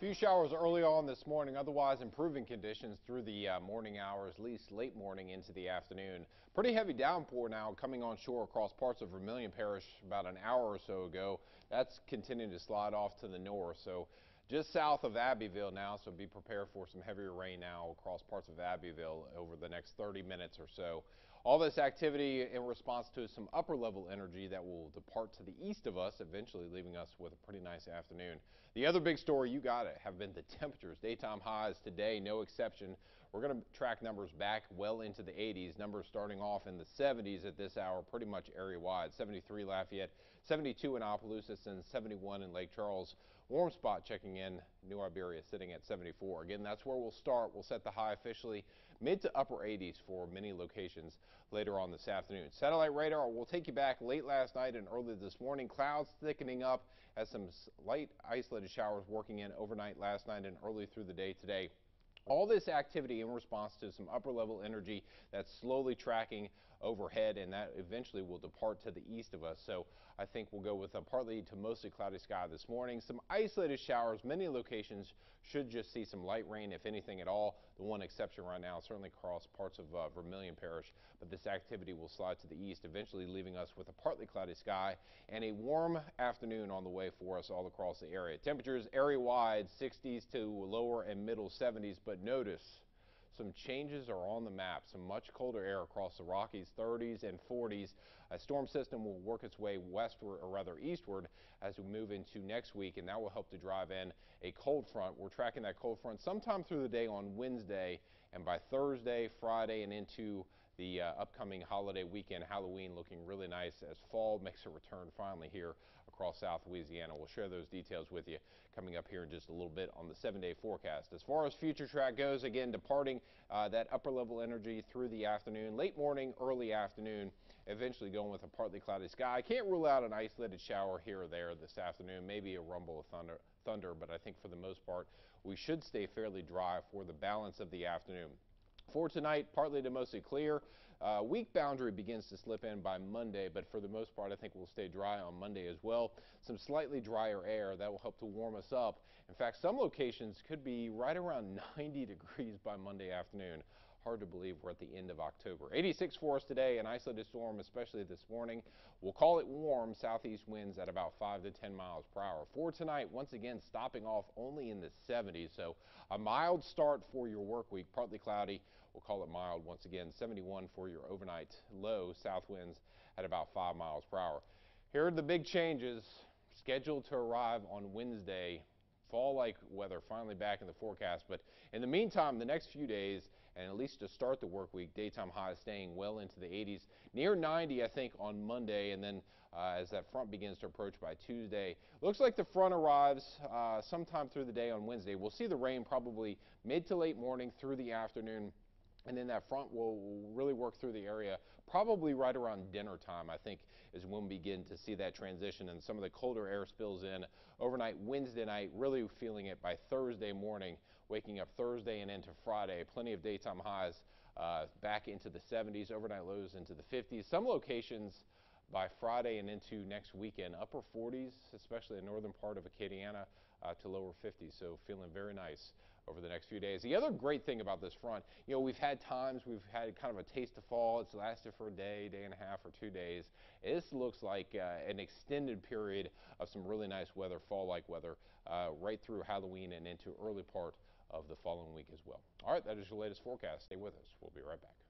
Few showers early on this morning, otherwise improving conditions through the morning hours, at least late morning into the afternoon. Pretty heavy downpour now coming on shore across parts of Vermilion Parish about an hour or so ago. That's continuing to slide off to the north. So just south of Abbeville now, so be prepared for some heavier rain now across parts of Abbeville over the next 30 minutes or so. All this activity in response to some upper level energy that will depart to the east of us, eventually leaving us with a pretty nice afternoon. The other big story, you got it, have been the temperatures. Daytime highs today, no exception. We're going to track numbers back well into the 80s, numbers starting off in the 70s at this hour, pretty much area wide. 73 Lafayette, 72 in Opelousas, and 71 in Lake Charles. Warm spot checking in, New Iberia sitting at 74. Again, that's where we'll start. We'll set the high officially mid to upper 80s for many locations later on this afternoon. Satellite radar will take you back late last night and early this morning. Clouds thickening up as some light isolated showers working in overnight last night and early through the day today. All this activity in response to some upper level energy that's slowly tracking overhead, and that eventually will depart to the east of us. So I think we'll go with a partly to mostly cloudy sky this morning. Some isolated showers. Many locations should just see some light rain, if anything at all. The one exception right now certainly across parts of Vermilion Parish, but this activity will slide to the east, eventually leaving us with a partly cloudy sky and a warm afternoon on the way for us all across the area. Temperatures area-wide 60s to lower and middle 70s, but notice some changes are on the map. Some much colder air across the Rockies, 30s and 40s. A storm system will work its way westward, or rather eastward, as we move into next week, and that will help to drive in a cold front. We're tracking that cold front sometime through the day on Wednesday, and by Thursday, Friday, and into the upcoming holiday weekend, Halloween, looking really nice as fall makes a return finally here across South Louisiana. We'll share those details with you coming up here in just a little bit on the 7-day forecast. As far as future track goes, again, departing that upper level energy through the afternoon, late morning, early afternoon, eventually going with a partly cloudy sky. I can't rule out an isolated shower here or there this afternoon, maybe a rumble of thunder, but I think for the most part, we should stay fairly dry for the balance of the afternoon. For tonight, partly to mostly clear. Weak boundary begins to slip in by Monday, but for the most part, I think we'll stay dry on Monday as well. Some slightly drier air that will help to warm us up. In fact, some locations could be right around 90 degrees by Monday afternoon. Hard to believe we're at the end of October. 86 for us today, an isolated storm, especially this morning. We'll call it warm, southeast winds at about 5 to 10 miles per hour. For tonight, once again, stopping off only in the 70s, so a mild start for your work week, partly cloudy. We'll call it mild once again, 71 for your overnight low, south winds at about 5 miles per hour. Here are the big changes scheduled to arrive on Wednesday. Fall-like weather finally back in the forecast, but in the meantime, the next few days, and at least to start the work week, daytime highs staying well into the 80s, near 90, I think, on Monday, and then as that front begins to approach by Tuesday. Looks like the front arrives sometime through the day on Wednesday. We'll see the rain probably mid to late morning through the afternoon. And then that front will really work through the area probably right around dinner time, I think, is when we begin to see that transition and some of the colder air spills in overnight Wednesday night, really feeling it by Thursday morning, waking up Thursday and into Friday. Plenty of daytime highs back into the 70s, overnight lows into the 50s. Some locations by Friday and into next weekend, upper 40s, especially the northern part of Acadiana, to lower 50s. So feeling very nice over the next few days. The other great thing about this front, you know, we've had times we've had kind of a taste of fall. It's lasted for a day, day and a half, or 2 days. This looks like an extended period of some really nice weather, fall-like weather, right through Halloween and into early part of the following week as well. All right, that is your latest forecast. Stay with us. We'll be right back.